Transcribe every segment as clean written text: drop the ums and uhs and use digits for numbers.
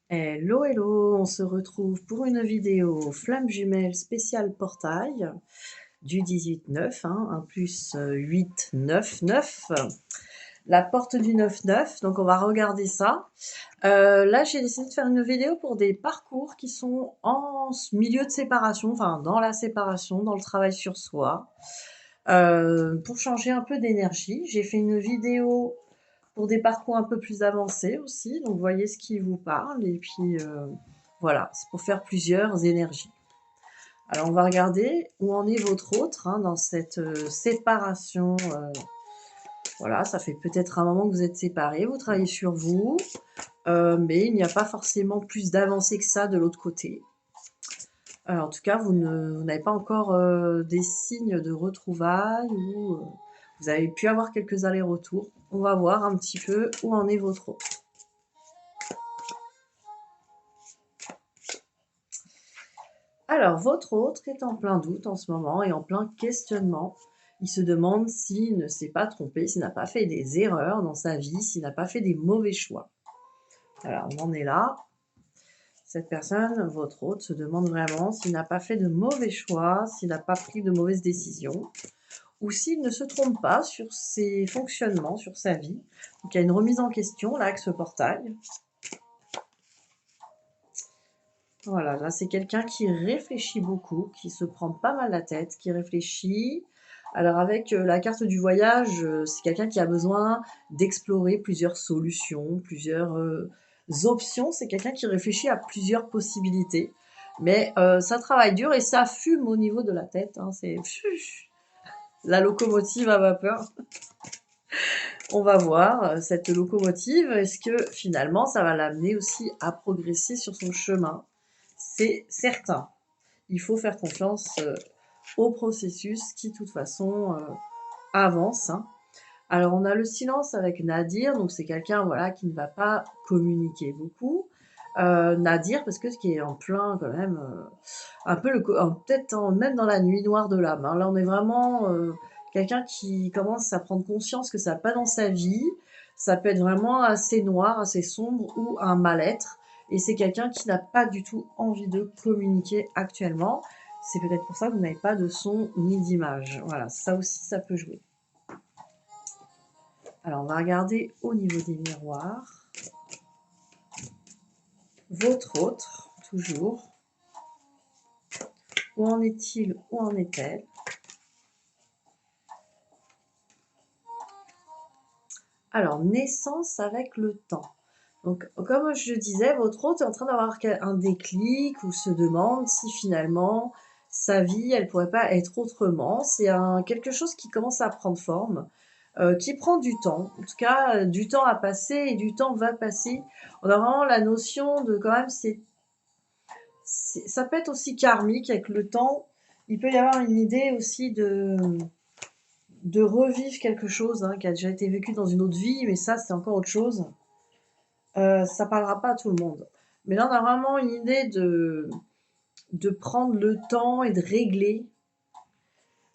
Hello, hello, on se retrouve pour une vidéo flamme jumelle spéciale portail du 18-9, hein, 1 plus 8, 9, 9. La porte du 9-9, donc on va regarder ça. Là, j'ai décidé de faire une vidéo pour des parcours qui sont en milieu de séparation, enfin dans la séparation, dans le travail sur soi. Pour changer un peu d'énergie, j'ai fait une vidéo pour des parcours un peu plus avancés aussi, donc voyez ce qui vous parle, et puis voilà, c'est pour faire plusieurs énergies. Alors on va regarder où en est votre autre hein, dans cette séparation. Voilà, ça fait peut-être un moment que vous êtes séparés, vous travaillez sur vous, mais il n'y a pas forcément plus d'avancée que ça de l'autre côté. En tout cas, vous n'avez pas encore des signes de retrouvailles ou vous avez pu avoir quelques allers-retours. On va voir un petit peu où en est votre autre. Alors, votre autre est en plein doute en ce moment et en plein questionnement. Il se demande s'il ne s'est pas trompé, s'il n'a pas fait des erreurs dans sa vie, s'il n'a pas fait des mauvais choix. Alors, on en est là. Cette personne, votre autre, se demande vraiment s'il n'a pas fait de mauvais choix, s'il n'a pas pris de mauvaises décisions, ou s'il ne se trompe pas sur ses fonctionnements, sur sa vie. Donc, il y a une remise en question là avec ce portail. Voilà, là c'est quelqu'un qui réfléchit beaucoup, qui se prend pas mal la tête, qui réfléchit. Alors avec la carte du voyage, c'est quelqu'un qui a besoin d'explorer plusieurs solutions, plusieurs options. C'est quelqu'un qui réfléchit à plusieurs possibilités. Mais ça travaille dur et ça fume au niveau de la tête. Hein, c'est la locomotive à vapeur. On va voir cette locomotive. Est-ce que finalement ça va l'amener aussi à progresser sur son chemin? C'est certain. Il faut faire confiance au processus qui, de toute façon, avance. Hein. Alors, on a le silence avec Nadir, donc c'est quelqu'un voilà, qui ne va pas communiquer beaucoup. Nadir, parce que ce qui est en plein, quand même, un peu peut-être même dans la nuit noire de l'âme. Hein. Là, on est vraiment quelqu'un qui commence à prendre conscience que ça n'a pas dans sa vie. Ça peut être vraiment assez noir, assez sombre ou un mal-être. Et c'est quelqu'un qui n'a pas du tout envie de communiquer actuellement. C'est peut-être pour ça que vous n'avez pas de son ni d'image. Voilà, ça aussi, ça peut jouer. Alors, on va regarder au niveau des miroirs. Votre autre, toujours. Où en est-il? Où en est-elle? Alors, naissance avec le temps. Donc, comme je disais, votre hôte est en train d'avoir un déclic ou se demande si finalement sa vie, elle pourrait pas être autrement. C'est quelque chose qui commence à prendre forme, qui prend du temps. En tout cas, du temps à passer et du temps va passer. On a vraiment la notion de quand même, ça peut être aussi karmique avec le temps. Il peut y avoir une idée aussi de revivre quelque chose hein, qui a déjà été vécu dans une autre vie, mais ça, c'est encore autre chose. Ça parlera pas à tout le monde. Mais là, on a vraiment une idée de prendre le temps et de régler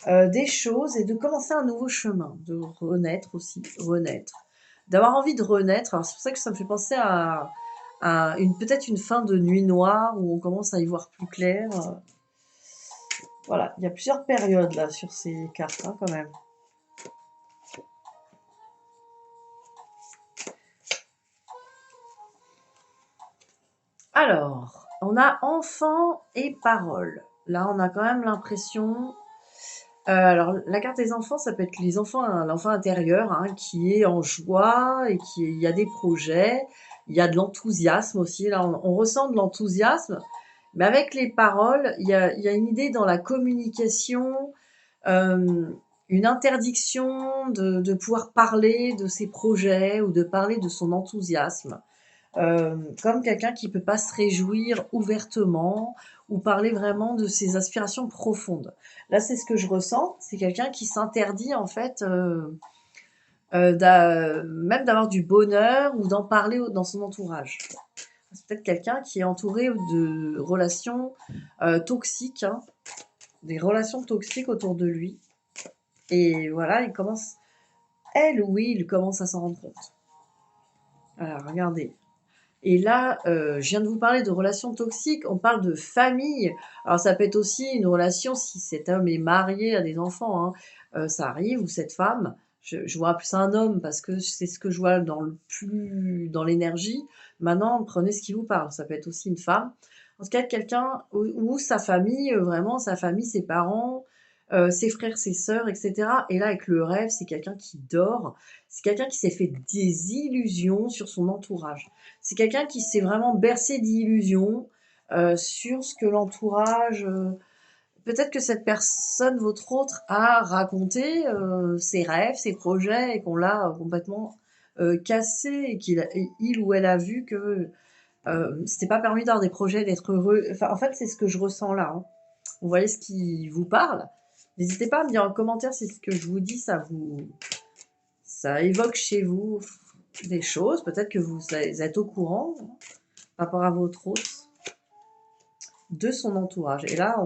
des choses et de commencer un nouveau chemin, de renaître aussi, renaître. D'avoir envie de renaître. Alors, c'est pour ça que ça me fait penser à peut-être une fin de nuit noire où on commence à y voir plus clair. Voilà, il y a plusieurs périodes là sur ces cartes hein, quand même. Alors, on a enfant et parole. Là, on a quand même l'impression. Alors, la carte des enfants, ça peut être les enfants, hein, l'enfant intérieur hein, qui est en joie et il y a des projets. Il y a de l'enthousiasme aussi. Là, on ressent de l'enthousiasme, mais avec les paroles, il y a une idée dans la communication, euh, une interdiction de pouvoir parler de ses projets ou de parler de son enthousiasme. Comme quelqu'un qui peut pas se réjouir ouvertement ou parler vraiment de ses aspirations profondes. Là, c'est ce que je ressens. C'est quelqu'un qui s'interdit en fait même d'avoir du bonheur ou d'en parler dans son entourage. C'est peut-être quelqu'un qui est entouré de relations toxiques, hein, des relations toxiques autour de lui. Et voilà, elle ou il commence à s'en rendre compte. Alors, regardez. Et là, je viens de vous parler de relations toxiques, on parle de famille. Alors ça peut être aussi une relation si cet homme est marié, a des enfants, hein, ça arrive, ou cette femme. Je vois plus un homme parce que c'est ce que je vois dans l'énergie. Maintenant, prenez ce qui vous parle, ça peut être aussi une femme. En tout cas, quelqu'un ou sa famille, vraiment sa famille, ses parents, ses frères, ses sœurs et cetera. Et là, avec le rêve, c'est quelqu'un qui dort, c'est quelqu'un qui s'est fait des illusions sur son entourage. C'est quelqu'un qui s'est vraiment bercé d'illusions, sur ce que l'entourage, peut-être que cette personne, votre autre, a raconté, ses rêves, ses projets et qu'on l'a, complètement, cassé et il ou elle a vu que, c'était pas permis d'avoir des projets, d'être heureux. Enfin, en fait, c'est ce que je ressens là, hein. Vous voyez ce qui vous parle? N'hésitez pas à me dire en commentaire si ce que je vous dis, ça évoque chez vous des choses. Peut-être que vous êtes au courant, hein, par rapport à votre hôte, de son entourage. Et là,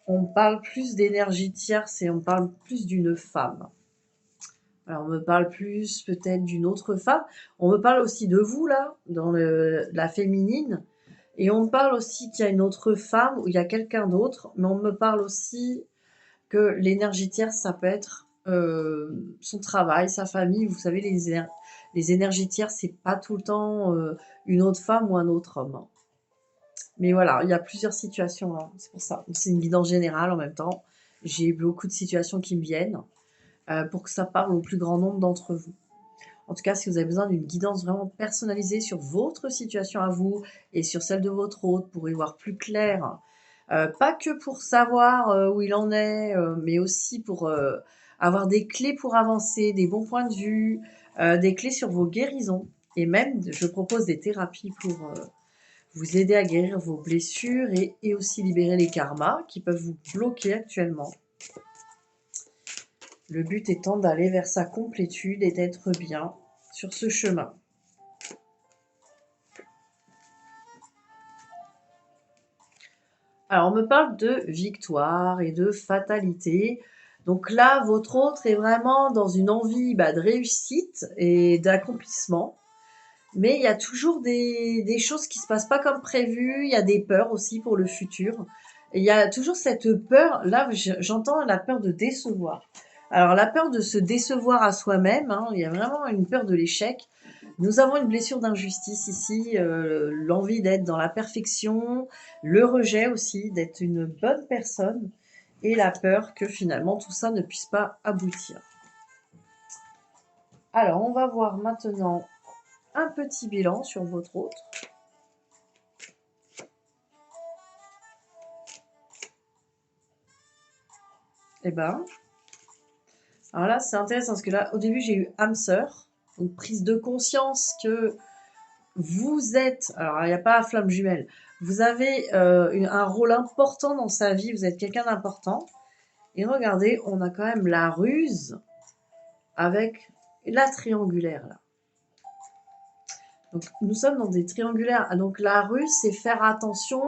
on parle plus d'énergie tierce et on parle plus d'une femme. Alors, on me parle plus peut-être d'une autre femme. On me parle aussi de vous, là, dans la féminine. Et on me parle aussi qu'il y a une autre femme ou il y a quelqu'un d'autre. Mais on me parle aussi que l'énergie tierce, ça peut être son travail, sa famille. Vous savez, les énergies tierces, c'est pas tout le temps une autre femme ou un autre homme, hein. Mais voilà, il y a plusieurs situations, hein, c'est pour ça. C'est une guidance générale en même temps. J'ai beaucoup de situations qui me viennent pour que ça parle au plus grand nombre d'entre vous. En tout cas, si vous avez besoin d'une guidance vraiment personnalisée sur votre situation à vous et sur celle de votre hôte pour y voir plus clair, pas que pour savoir où il en est, mais aussi pour avoir des clés pour avancer, des bons points de vue, des clés sur vos guérisons. Et même, je propose des thérapies pour vous aider à guérir vos blessures et aussi libérer les karmas qui peuvent vous bloquer actuellement. Le but étant d'aller vers sa complétude et d'être bien sur ce chemin. Alors, on me parle de victoire et de fatalité. Donc là, votre autre est vraiment dans une envie de réussite et d'accomplissement. Mais il y a toujours des choses qui se passent pas comme prévu. Il y a des peurs aussi pour le futur. Et il y a toujours cette peur. Là, j'entends la peur de décevoir. Alors, la peur de se décevoir à soi-même, hein, il y a vraiment une peur de l'échec. Nous avons une blessure d'injustice ici, l'envie d'être dans la perfection, le rejet aussi, d'être une bonne personne, et la peur que finalement tout ça ne puisse pas aboutir. Alors, on va voir maintenant un petit bilan sur votre hôte. Eh ben, alors là, c'est intéressant parce que là, au début, j'ai eu âme sœur, donc prise de conscience que vous êtes, alors il n'y a pas flamme jumelle, vous avez un rôle important dans sa vie, vous êtes quelqu'un d'important. Et regardez, on a quand même la ruse avec la triangulaire là. Donc nous sommes dans des triangulaires. Donc la ruse, c'est faire attention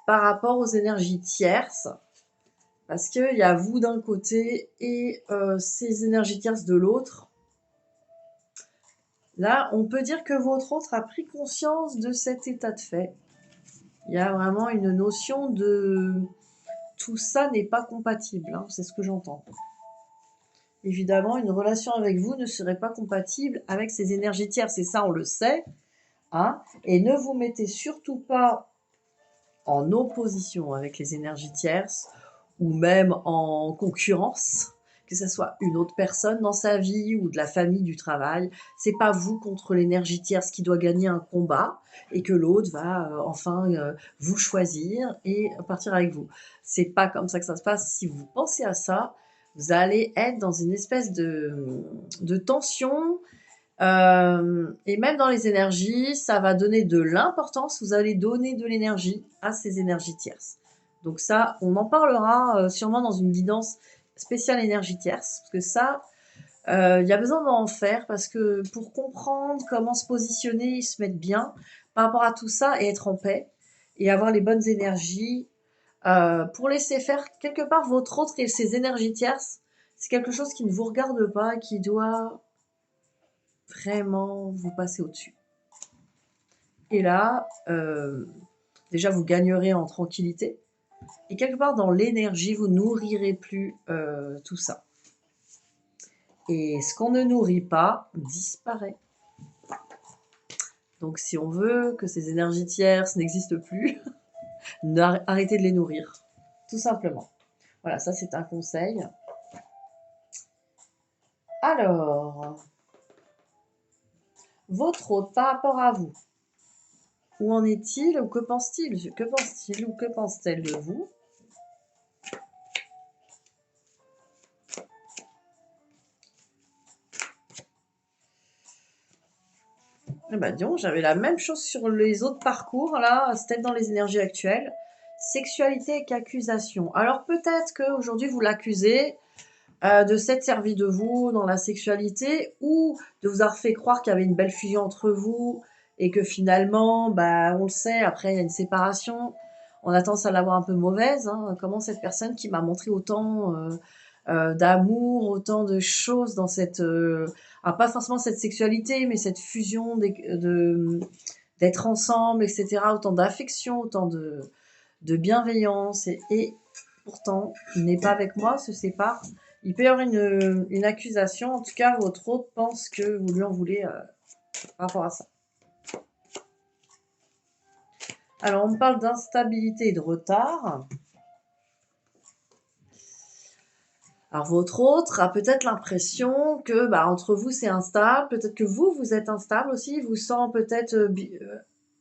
par rapport aux énergies tierces. Parce qu'il y a vous d'un côté et ces énergies tierces de l'autre. Là, on peut dire que votre autre a pris conscience de cet état de fait. Il y a vraiment une notion de tout ça n'est pas compatible, hein, c'est ce que j'entends. Évidemment, une relation avec vous ne serait pas compatible avec ces énergies tierces, et ça, on le sait, hein. Et ne vous mettez surtout pas en opposition avec les énergies tierces, ou même en concurrence, que ce soit une autre personne dans sa vie ou de la famille, du travail. C'est pas vous contre l'énergie tierce qui doit gagner un combat et que l'autre va enfin vous choisir et partir avec vous. C'est pas comme ça que ça se passe. Si vous pensez à ça, vous allez être dans une espèce de tension. Et même dans les énergies, ça va donner de l'importance. Vous allez donner de l'énergie à ces énergies tierces. Donc ça, on en parlera sûrement dans une guidance spéciale énergie tierce. Parce que ça, il y a besoin d'en faire. Parce que pour comprendre comment se positionner et se mettre bien par rapport à tout ça et être en paix et avoir les bonnes énergies, pour laisser faire quelque part votre autre et ses énergies tierces, c'est quelque chose qui ne vous regarde pas, qui doit vraiment vous passer au-dessus. Et là, déjà, vous gagnerez en tranquillité. Et quelque part, dans l'énergie, vous nourrirez plus tout ça. Et ce qu'on ne nourrit pas disparaît. Donc, si on veut que ces énergies tierces n'existent plus, arrêtez de les nourrir. Tout simplement. Voilà, ça, c'est un conseil. Alors, votre hôte par rapport à vous, où en est-il ou que pense-t-il? Que pense-t-il ou que pense-t-elle de vous? Eh ben, disons, j'avais la même chose sur les autres parcours, là, c'était dans les énergies actuelles. Sexualité et qu'accusation. Alors peut-être qu'aujourd'hui, vous l'accusez de s'être servi de vous dans la sexualité ou de vous avoir fait croire qu'il y avait une belle fusion entre vous et que finalement, bah, on le sait, après, il y a une séparation. On a tendance à l'avoir un peu mauvaise. Hein. Comment cette personne qui m'a montré autant d'amour, autant de choses dans cette... alors pas forcément cette sexualité, mais cette fusion d'être ensemble, etc. Autant d'affection, autant de bienveillance. Et pourtant, il n'est pas avec moi, se sépare. Il peut y avoir une accusation. En tout cas, votre hôte pense que vous lui en voulez par rapport à ça. Alors, on me parle d'instabilité et de retard. Alors, votre autre a peut-être l'impression que bah, entre vous, c'est instable. Peut-être que vous êtes instable aussi. Il vous sent peut-être,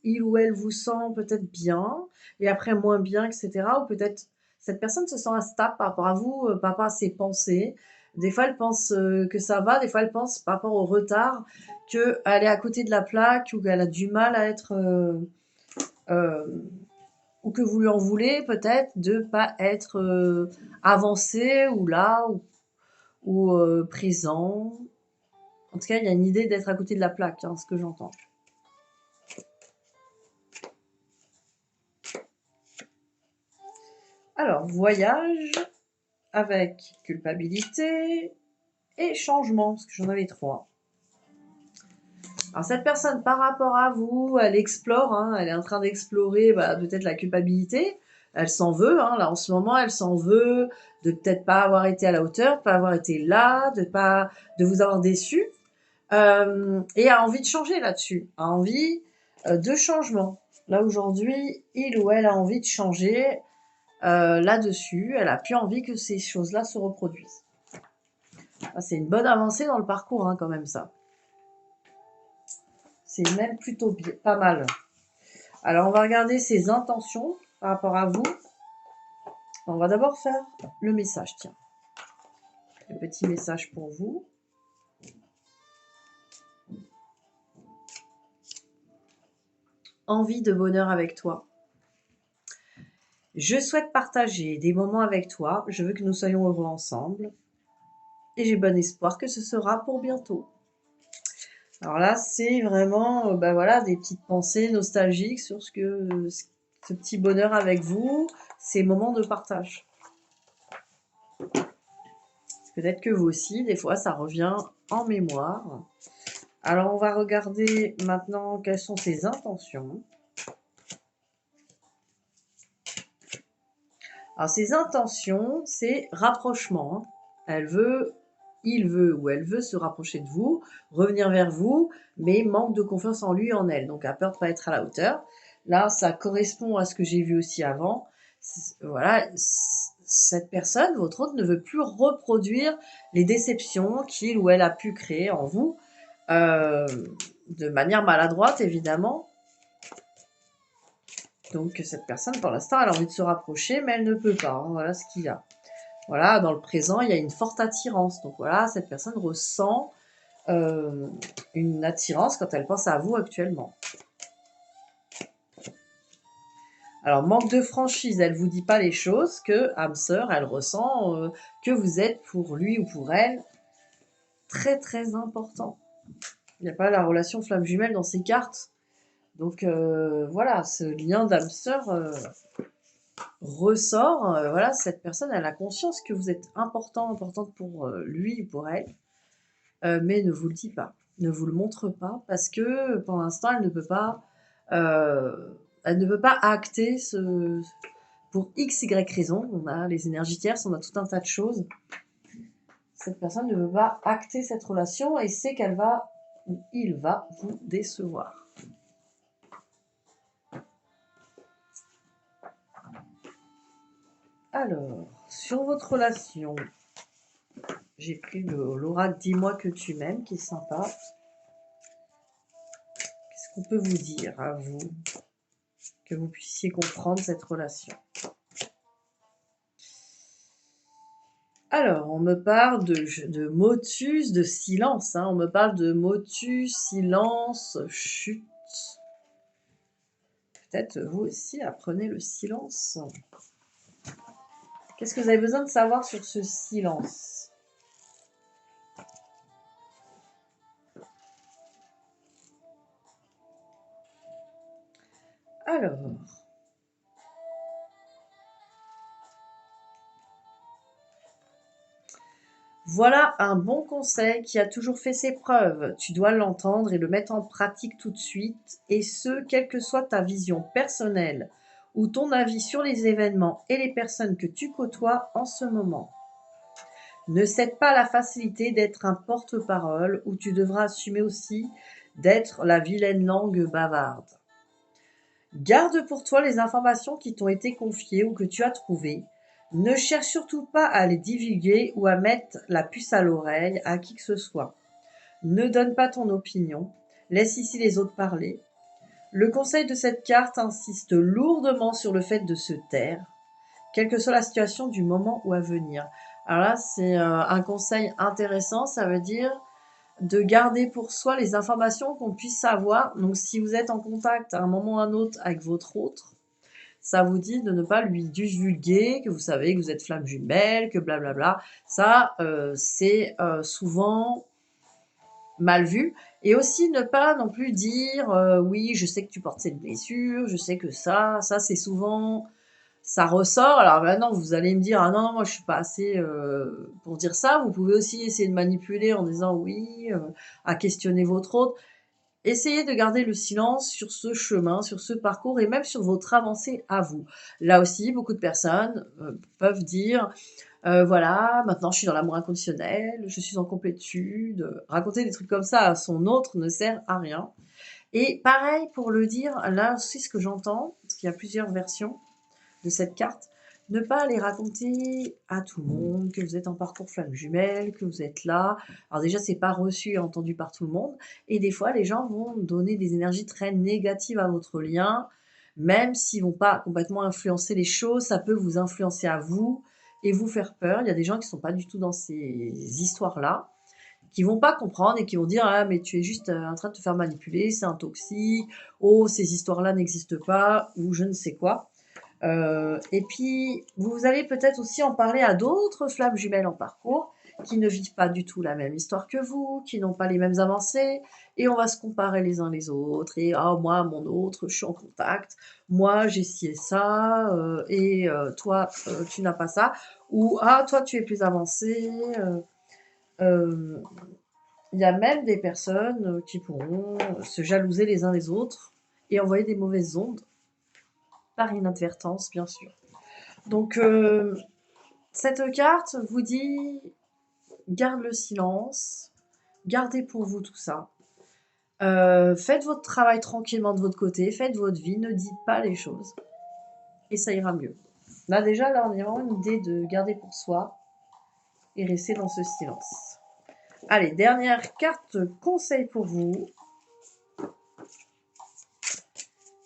il ou elle vous sent peut-être bien, et après moins bien, etc. Ou peut-être cette personne se sent instable par rapport à vous, par rapport à ses pensées. Des fois, elle pense que ça va. Des fois, elle pense par rapport au retard qu'elle est à côté de la plaque ou qu'elle a du mal à être... euh, ou que vous lui en voulez peut-être de pas être avancé ou là ou présent. En tout cas, il y a une idée d'être à côté de la plaque, hein, ce que j'entends. Alors, voyage avec culpabilité et changement, parce que j'en avais 3. Alors, cette personne, par rapport à vous, elle explore, hein, elle est en train d'explorer bah, peut-être la culpabilité. Elle s'en veut, hein, là en ce moment, elle s'en veut de peut-être pas avoir été à la hauteur, de pas avoir été là, de vous avoir déçu. Et a envie de changer là-dessus, a envie de changement. Là aujourd'hui, il ou elle a envie de changer là-dessus, elle a plus envie que ces choses-là se reproduisent. C'est une bonne avancée dans le parcours, hein, quand même ça. C'est même plutôt pas mal. Alors on va regarder ses intentions par rapport à vous. On va d'abord faire le message, tiens. Le petit message pour vous. Envie de bonheur avec toi. Je souhaite partager des moments avec toi. Je veux que nous soyons heureux ensemble. Et j'ai bon espoir que ce sera pour bientôt. Alors là, c'est vraiment bah voilà, des petites pensées nostalgiques sur ce petit bonheur avec vous, ces moments de partage. Peut-être que vous aussi, des fois, ça revient en mémoire. Alors, on va regarder maintenant quelles sont ses intentions. Alors, ses intentions, c'est rapprochement. Elle veut, il veut ou elle veut se rapprocher de vous, revenir vers vous, mais manque de confiance en lui et en elle. Donc, a peur de ne pas être à la hauteur. Là, ça correspond à ce que j'ai vu aussi avant. Voilà, cette personne, votre autre, ne veut plus reproduire les déceptions qu'il ou elle a pu créer en vous, de manière maladroite, évidemment. Donc cette personne, pour l'instant, elle a envie de se rapprocher, mais elle ne peut pas. Hein, voilà ce qu'il y a. Voilà, dans le présent, il y a une forte attirance. Donc voilà, cette personne ressent une attirance quand elle pense à vous actuellement. Alors, manque de franchise, elle ne vous dit pas les choses que, âme sœur, elle ressent que vous êtes pour lui ou pour elle très très important. Il n'y a pas la relation flamme jumelle dans ces cartes. Donc voilà, ce lien d'âme sœur ressort. Voilà, cette personne, elle a conscience que vous êtes importante pour lui ou pour elle, mais ne vous le dit pas, ne vous le montre pas, parce que pour l'instant, elle ne peut pas Elle ne peut pas acter pour X, Y raison. On a les énergies tierces, on a tout un tas de choses. Cette personne ne veut pas acter cette relation et sait qu'elle va ou il va vous décevoir. Alors, sur votre relation, j'ai pris l'oracle Dis-moi que tu m'aimes, qui est sympa. Qu'est-ce qu'on peut vous dire à vous, que vous puissiez comprendre cette relation? Alors, on me parle de motus, de silence. Hein. On me parle de motus, silence, chute. Peut-être vous aussi apprenez le silence. Qu'est-ce que vous avez besoin de savoir sur ce silence? Alors, voilà un bon conseil qui a toujours fait ses preuves. Tu dois l'entendre et le mettre en pratique tout de suite, et ce, quelle que soit ta vision personnelle ou ton avis sur les événements et les personnes que tu côtoies en ce moment. Ne cède pas la facilité d'être un porte-parole, où tu devras assumer aussi d'être la vilaine langue bavarde. Garde pour toi les informations qui t'ont été confiées ou que tu as trouvées. Ne cherche surtout pas à les divulguer ou à mettre la puce à l'oreille à qui que ce soit. Ne donne pas ton opinion. Laisse ici les autres parler. Le conseil de cette carte insiste lourdement sur le fait de se taire, quelle que soit la situation du moment ou à venir. Alors là, c'est un conseil intéressant, ça veut dire de garder pour soi les informations qu'on puisse savoir. Donc si vous êtes en contact à un moment ou à un autre avec votre autre, ça vous dit de ne pas lui divulguer que vous savez que vous êtes flamme jumelle, que blablabla. Ça, c'est souvent mal vu. Et aussi ne pas non plus dire oui, je sais que tu portes cette blessure, je sais que ça c'est souvent ça ressort. Alors maintenant, vous allez me dire, ah non, non, moi je suis pas assez pour dire ça. Vous pouvez aussi essayer de manipuler en disant oui, à questionner votre autre. Essayez de garder le silence sur ce chemin, sur ce parcours et même sur votre avancée à vous. Là aussi, beaucoup de personnes peuvent dire, voilà, maintenant je suis dans l'amour inconditionnel, je suis en complétude. Raconter des trucs comme ça à son autre ne sert à rien. Et pareil pour le dire, là aussi ce que j'entends, parce qu'il y a plusieurs versions de cette carte, ne pas les raconter à tout le monde, que vous êtes en parcours flamme jumelle, que vous êtes là. Alors déjà, c'est pas reçu et entendu par tout le monde. Et des fois, les gens vont donner des énergies très négatives à votre lien, même s'ils vont pas complètement influencer les choses, ça peut vous influencer à vous et vous faire peur. Il y a des gens qui sont pas du tout dans ces histoires-là, qui vont pas comprendre et qui vont dire ah mais tu es juste en train de te faire manipuler, c'est un toxique, oh ces histoires-là n'existent pas ou je ne sais quoi. Et puis, vous allez peut-être aussi en parler à d'autres flammes jumelles en parcours qui ne vivent pas du tout la même histoire que vous, qui n'ont pas les mêmes avancées, et on va se comparer les uns les autres. Et ah, moi, mon autre, je suis en contact, moi, j'ai ci et ça, et toi, tu n'as pas ça. Ou ah, toi, tu es plus avancé. Il y a même des personnes qui pourront se jalouser les uns les autres et envoyer des mauvaises ondes par inadvertance, bien sûr. Donc, cette carte vous dit, garde le silence, gardez pour vous tout ça. Faites votre travail tranquillement de votre côté, faites votre vie, ne dites pas les choses. Et ça ira mieux. Là, déjà, là, on a vraiment une idée de garder pour soi et rester dans ce silence. Allez, dernière carte conseil pour vous.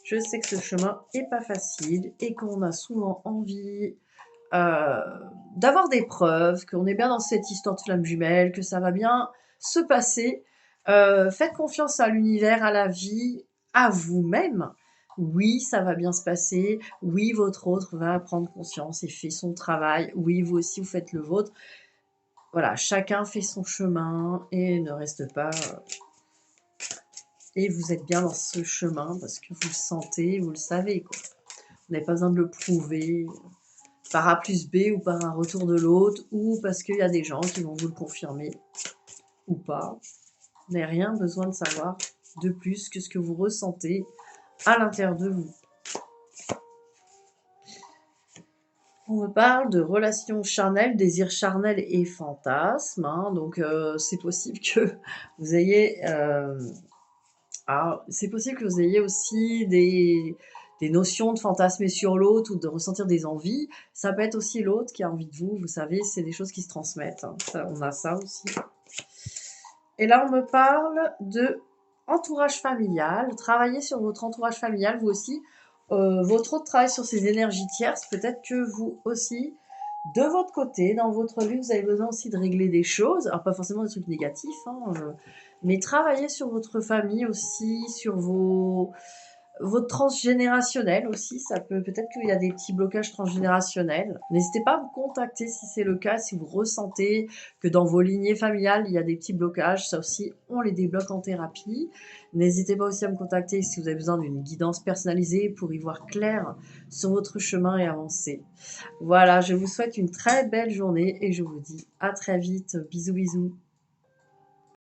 Je sais que ce chemin est pas facile et qu'on a souvent envie d'avoir des preuves, qu'on est bien dans cette histoire de flamme jumelle, que ça va bien se passer. Faites confiance à l'univers, à la vie, à vous-même. Oui, ça va bien se passer. Oui, votre autre va prendre conscience et fait son travail. Oui, vous aussi, vous faites le vôtre. Voilà, chacun fait son chemin et ne reste pas... Et vous êtes bien dans ce chemin parce que vous le sentez, vous le savez, quoi. Vous n'avez pas besoin de le prouver par A plus B ou par un retour de l'autre ou parce qu'il y a des gens qui vont vous le confirmer ou pas. Vous n'avez rien besoin de savoir de plus que ce que vous ressentez à l'intérieur de vous. On me parle de relations charnelles, désirs charnels et fantasmes, hein, donc c'est possible que vous ayez, c'est possible que vous ayez aussi des notions de fantasmer sur l'autre ou de ressentir des envies. Ça peut être aussi l'autre qui a envie de vous, vous savez, c'est des choses qui se transmettent, hein. Ça, on a ça aussi. Et là, on me parle de entourage familial. Travaillez sur votre entourage familial, vous aussi. Votre autre travail sur ces énergies tierces. Peut-être que vous aussi, de votre côté, dans votre vie, vous avez besoin aussi de régler des choses. Alors, pas forcément des trucs négatifs, hein, mais travaillez sur votre famille aussi, sur votre transgénérationnel aussi, ça peut-être qu'il y a des petits blocages transgénérationnels. N'hésitez pas à me contacter si c'est le cas, si vous ressentez que dans vos lignées familiales, il y a des petits blocages. Ça aussi, on les débloque en thérapie. N'hésitez pas aussi à me contacter si vous avez besoin d'une guidance personnalisée pour y voir clair sur votre chemin et avancer. Voilà, je vous souhaite une très belle journée et je vous dis à très vite. Bisous, bisous.